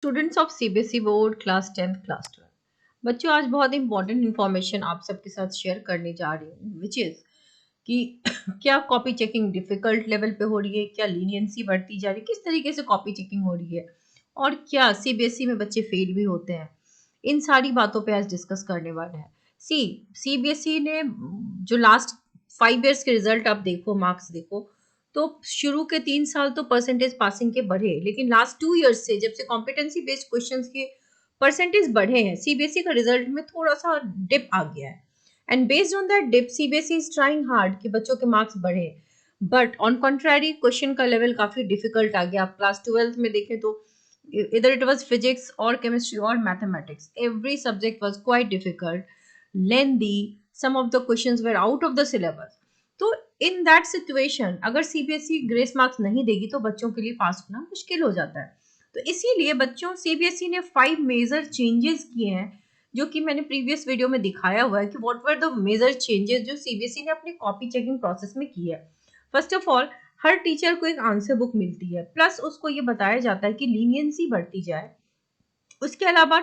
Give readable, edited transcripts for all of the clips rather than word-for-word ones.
Students of CBSE board class 10th class 12। बच्चों, आज बहुत इंपॉर्टेंट इंफॉर्मेशन आप सबके साथ शेयर करने जा रही हूँ, विच इज कि क्या कॉपी चेकिंग डिफिकल्ट लेवल पे हो रही है, क्या लीनियंसी बढ़ती जा रही है, किस तरीके से कॉपी चेकिंग हो रही है और क्या सीबीएसई में बच्चे फेल भी होते हैं। इन सारी बातों पे आज डिस्कस करने वाले हैं। सीबीएसई ने जो लास्ट 5 years के रिजल्ट आप देखो, मार्क्स देखो, तो शुरू के 3 साल तो परसेंटेज पासिंग के बढ़े, लेकिन लास्ट 2 years से जब से कॉम्पिटेंसी बेस्ड क्वेश्चंस के परसेंटेज बढ़े हैं, सीबीएसई का रिजल्ट में थोड़ा सा डिप आ गया है। And based on that dip CBSE is trying hard कि बच्चों के मार्क्स बढ़े, बट ऑन कॉन्ट्रारी क्वेश्चन का लेवल काफी डिफिकल्ट आ गया। आप क्लास 12th में देखें तो इधर इट वाज फिजिक्स और केमिस्ट्री और mathematics, every subject was quite difficult, lengthy, some of the questions were out of the syllabus. तो इन दैट सिचुएशन अगर सीबीएसई ग्रेस मार्क्स नहीं देगी तो बच्चों के लिए पास होना मुश्किल हो जाता है। तो इसीलिए बच्चों सीबीएसई ने 5 मेजर चेंजेस किए हैं, जो कि मैंने प्रीवियस वीडियो में दिखाया हुआ है कि what were the major changes जो सीबीएसई ने अपनी कॉपी चेकिंग प्रोसेस में की है। फर्स्ट ऑफ ऑल, हर टीचर को एक आंसर बुक मिलती है, प्लस उसको ये बताया जाता है कि लीनियंसी बढ़ती जाए। उसके अलावा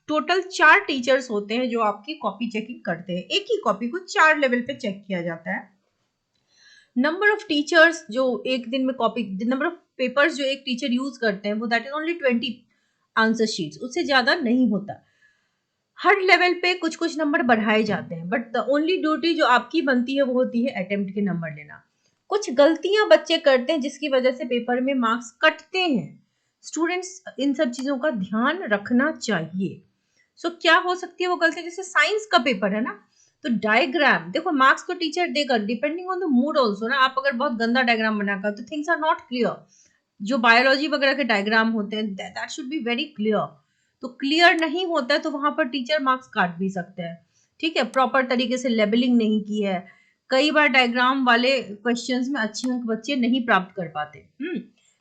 टोटल 4 टीचर्स होते हैं जो आपकी कॉपी चेकिंग करते हैं। एक ही कॉपी को 4 लेवल पे चेक किया जाता है। नंबर ऑफ टीचर्स जो एक दिन में कॉपी, नंबर ऑफ पेपर्स जो एक टीचर यूज करते हैं वो that is only 20 answer sheets, उससे ज्यादा नहीं होता। हर लेवल पे कुछ कुछ नंबर बढ़ाए जाते हैं, बट द ओनली ड्यूटी जो आपकी बनती है वो होती है अटेम्प्ट के नंबर लेना। कुछ गलतियां बच्चे करते हैं जिसकी वजह से पेपर में मार्क्स कटते हैं। स्टूडेंट्स इन सब चीजों का ध्यान रखना चाहिए। क्या हो सकती है वो गलती? जैसे साइंस का पेपर है ना, तो डायग्राम देखो, मार्क्स तो टीचर देगा depending on the mood also ना। आप अगर बहुत गंदा डायग्राम बनाकर तो थिंग्स आर नॉट क्लियर। जो बायोलॉजी वगैरह के डायग्राम होते हैं that should be very clear. तो क्लियर नहीं होता है तो वहां पर टीचर मार्क्स काट भी सकते हैं। ठीक है, प्रॉपर तरीके से लेबलिंग नहीं की है। कई बार डायग्राम वाले क्वेश्चंस में अच्छे अंक बच्चे नहीं प्राप्त कर पाते।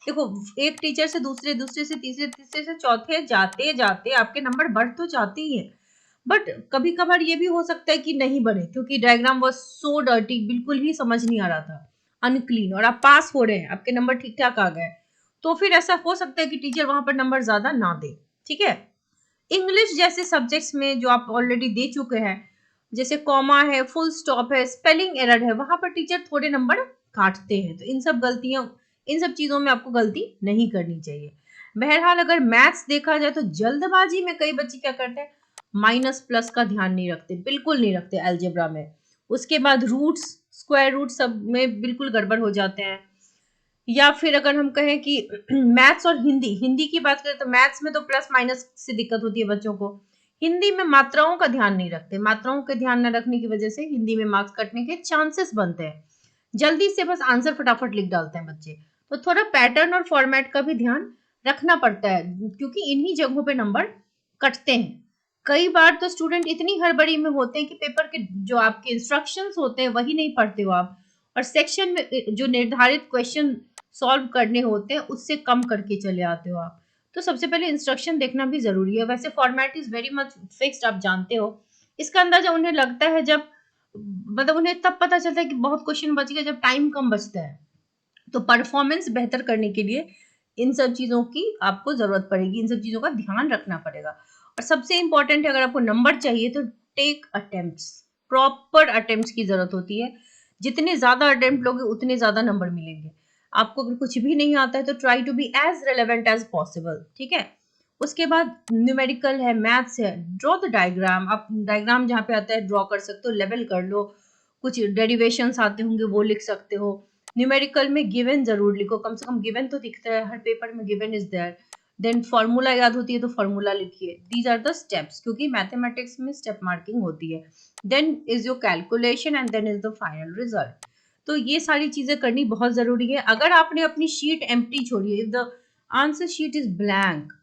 देखो, एक टीचर से दूसरे, दूसरे से तीसरे, तीसरे से चौथे जाते जाते आपके नंबर बढ़ तो जाते ही है, बट कभी कभार ये भी हो सकता है कि नहीं बढ़े क्योंकि डायग्राम वाज सो डर्टी, बिल्कुल ही समझ नहीं आ रहा था, अनक्लीन, और आप पास हो रहे हैं, आपके नंबर ठीक ठाक आ गए, तो फिर ऐसा हो सकता है कि टीचर वहां पर नंबर ज्यादा ना दे। ठीक है, इंग्लिश जैसे सब्जेक्ट्स में जो आप ऑलरेडी दे चुके हैं, जैसे कॉमा है, फुल स्टॉप है, स्पेलिंग एरर है, वहां पर टीचर थोड़े नंबर काटते हैं। तो इन सब चीजों में आपको गलती नहीं करनी चाहिए। बहरहाल अगर मैथ्स देखा जाए तो जल्दबाजी में कई बच्चे क्या करते हैं, माइनस प्लस का ध्यान नहीं रखते, बिल्कुल नहीं रखते अलजेब्रा में। उसके बाद रूट्स, स्क्वायर रूट सब में बिल्कुल गड़बड़ हो जाते हैं। या फिर अगर हम कहें कि मैथ्स और हिंदी, हिंदी की बात करें तो मैथ्स में तो प्लस माइनस से दिक्कत होती है बच्चों को। हिंदी में मात्राओं का ध्यान नहीं रखते, मात्राओं के ध्यान न रखने की वजह से हिंदी में मार्क्स कटने के चांसेस बनते हैं। जल्दी से बस आंसर फटाफट लिख डालते हैं बच्चे। तो थोड़ा पैटर्न और फॉर्मेट का भी ध्यान रखना पड़ता है, क्योंकि इन्हीं जगहों पे नंबर कटते हैं। कई बार तो स्टूडेंट इतनी हड़बड़ी में होते हैं कि पेपर के जो आपके इंस्ट्रक्शंस होते हैं वही नहीं पढ़ते हो आप, और सेक्शन में जो निर्धारित क्वेश्चन सॉल्व करने होते हैं उससे कम करके चले आते हो आप। तो सबसे पहले इंस्ट्रक्शन देखना भी जरूरी है। वैसे format is very much fixed, आप जानते हो। इसका अंदाजा उन्हें लगता है जब, मतलब उन्हें तब पता चलता है कि बहुत क्वेश्चन बच गए जब टाइम कम बचता है। तो परफॉर्मेंस बेहतर करने के लिए इन सब चीजों की आपको जरूरत पड़ेगी, इन सब चीजों का ध्यान रखना पड़ेगा। और सबसे इंपॉर्टेंट है, अगर आपको नंबर चाहिए तो टेक अटेम्प्ट्स, प्रॉपर अटेम्प्ट्स की जरूरत होती है। जितने ज्यादा अटेम्प्ट लोगे उतने ज्यादा नंबर मिलेंगे। आपको अगर कुछ भी नहीं आता है तो try to be as relevant as possible. ठीक है, उसके बाद न्यूमेरिकल है, मैथ्स है, ड्रॉ द डायग्राम। आप डायग्राम जहाँ पे आता है ड्रॉ कर सकते हो, लेवल कर लो। कुछ डेरिवेशंस आते होंगे वो लिख सकते हो। न्यूमेरिकल में गिवन जरूर लिखो, कम से कम गिवन तो दिखता है, हर पेपर में given is there. Then formula याद होती है तो फॉर्मूला लिखिए। दीज आर द स्टेप्स, क्योंकि मैथमेटिक्स में स्टेप मार्किंग होती है। Then is your calculation and then is the final result. तो ये सारी चीजें करनी बहुत जरूरी है। अगर आपने अपनी शीट एम्प्टी छोड़ी है, if the answer sheet is blank,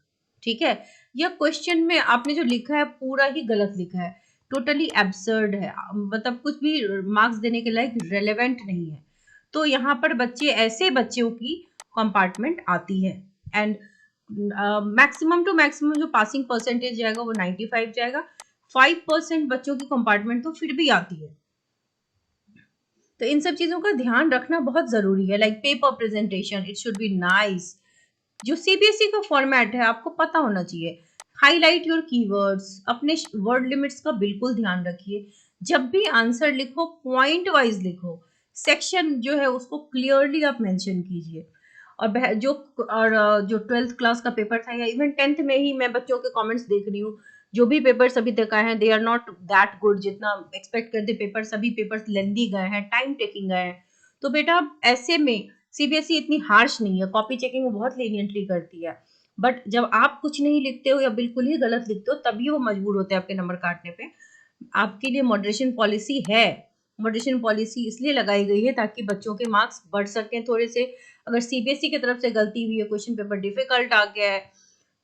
ठीक है, या क्वेश्चन में आपने जो लिखा है पूरा ही गलत लिखा है, टोटली एब्सर्ड है, मतलब कुछ भी मार्क्स देने के लायक रेलेवेंट नहीं है, तो यहाँ पर बच्चे, ऐसे बच्चों की कंपार्टमेंट आती है। एंड मैक्सिमम टू मैक्सिमम जो पासिंग परसेंटेज जाएगा वो 95 जाएगा। 5% बच्चों की कंपार्टमेंट तो फिर भी आती है। तो इन सब चीजों का ध्यान रखना बहुत जरूरी है। Like paper presentation, it should be nice, जो सीबीएसई का फॉर्मेट है आपको पता होना चाहिए। हाईलाइट योर कीवर्ड्स, अपने वर्ड लिमिट्स का बिल्कुल ध्यान रखिए। जब भी आंसर लिखो पॉइंट वाइज लिखो, सेक्शन जो है उसको क्लियरली आप मेंशन कीजिए। जो 12th क्लास का पेपर था या इवन 10th में ही मैं बच्चों के कमेंट्स देख रही हूँ, जो भी पेपर्स अभी तक आए हैं they are not that good जितना एक्सपेक्ट करते पेपर। सभी पेपर्स लेंदी गए हैं, टाइम टेकिंग गए हैं। तो बेटा ऐसे में सीबीएसई इतनी हार्श नहीं है, कॉपी चेकिंग वो बहुत लीनियंटली करती है। बट जब आप कुछ नहीं लिखते हो या बिल्कुल ही गलत लिखते हो तभी वो मजबूर होते हैं आपके नंबर काटने पे। आपके लिए मॉडरेशन पॉलिसी है। मॉडरेशन पॉलिसी इसलिए लगाई गई है ताकि बच्चों के मार्क्स बढ़ सकें थोड़े से। अगर सीबीएसई की तरफ से गलती हुई है, क्वेश्चन पेपर डिफिकल्ट आ गया है,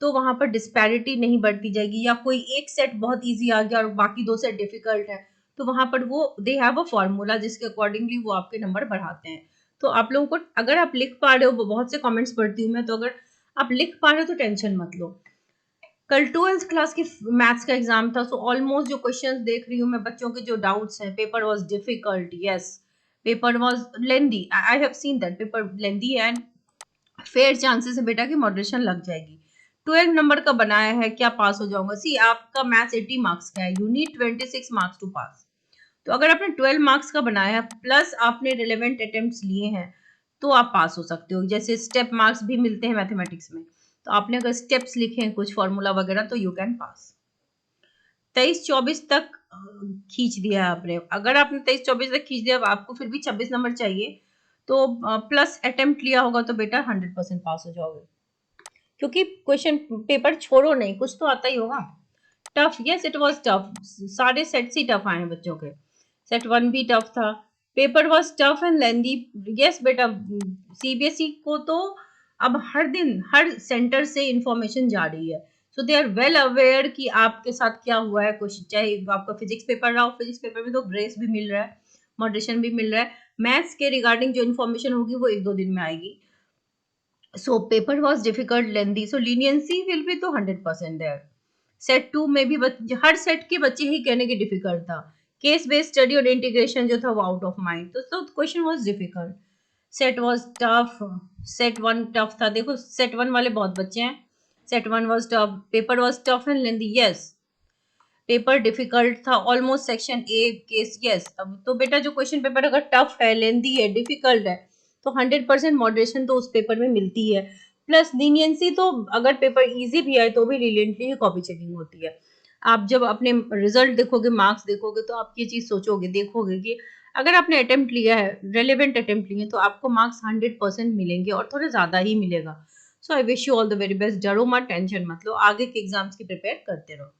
तो वहां पर डिस्पैरिटी नहीं बढ़ती जाएगी। या कोई एक सेट बहुत इजी आ गया और बाकी दो सेट डिफिकल्ट है, तो वहां पर वो दे हैव अ फॉर्मूला जिसके अकॉर्डिंगली वो आपके नंबर बढ़ाते हैं। तो आप लोगों को अगर आप लिख पा रहे हो, बहुत से कमेंट्स पढ़ती हूँ मैं, तो अगर आप लिख पा रहे हो तो टेंशन मत लो। कल 12th क्लास की मैथ्स का एग्जाम था, सो ऑलमोस्ट जो क्वेश्चंस देख रही हूँ मैं बच्चों के जो डाउट्स हैं, paper was difficult, yes paper was lengthy, I have seen that paper lengthy and fair chances है बेटा कि मॉडरेशन लग जाएगी। 12 नंबर का बनाया है, क्या पास हो जाऊंगा? सी आपका मैथ्स 80 मार्क्स का है, यू नीड 26 मार्क्स टू पास। तो अगर आपने 12 मार्क्स का बनाया है प्लस आपने रिलेवेंट अटेम्प्ट्स लिए हैं तो आप पास हो सकते हो। जैसे स्टेप मार्क्स भी मिलते हैं मैथमेटिक्स में, तो आपने अगर स्टेप्स लिखे हैं कुछ फॉर्मूला वगैरह तो यू कैन पास। 23-24 तक खींच दिया है आपने। अगर आपने 23-24 तक खींच दिया, अब आपको फिर भी 26 नंबर चाहिए, तो प्लस अटेम्प्ट लिया होगा तो बेटा 100% पास हो जाओगे। क्योंकि क्वेश्चन पेपर छोड़ो नहीं, कुछ तो आता ही होगा। Tough, yes it was tough, सारे सेट्स ही टफ आए हैं बच्चों के। सेट 1 भी टफ था, paper was tough and lengthy. Yes बेटा, सीबीएसई को तो अब हर दिन हर सेंटर से इंफॉर्मेशन जा रही है, सो दे आर वेल अवेयर कि आपके साथ क्या हुआ है। कुछ चाहे आपका फिजिक्स पेपर रहा हो, फिजिक्स पेपर में तो ग्रेस भी मिल रहा है, मॉडरेशन भी मिल रहा है। मैथ्स के रिगार्डिंग जो इन्फॉर्मेशन होगी वो 1-2 दिन में आएगी। So paper was difficult, lengthy. So leniency will be तो 100% there. सेट 2 में भी हर सेट के बच्चे ही कहने के डिफिकल्ट था। केस बेस्ड स्टडी और इंटीग्रेशन जो था वो आउट ऑफ माइंड, तो question was difficult. Set was tough, set 1 tough था। देखो सेट 1 वाले बहुत बच्चे हैं। Set 1 was tough, paper was tough and lengthy, yes paper difficult था almost section A case, yes. अब तो बेटा जो क्वेश्चन पेपर अगर टफ है, लेंदी है, डिफिकल्ट है, तो 100% मॉडरेशन तो उस पेपर में मिलती है। प्लस लीनियंसी तो अगर पेपर इजी भी आए तो भी लीनियंटली ही कॉपी चेकिंग होती है। आप जब अपने रिजल्ट देखोगे, मार्क्स देखोगे, तो आप ये चीज सोचोगे, देखोगे कि अगर आपने अटेम्प्ट लिया है, रेलिवेंट अटेम्प्ट लिए, तो आपको मार्क्स 100% मिलेंगे और थोड़े ज्यादा ही मिलेगा। So I wish you all the very best. डरो मत, टेंशन मत लो, आगे के एग्जाम्स की प्रिपेयर करते रहो।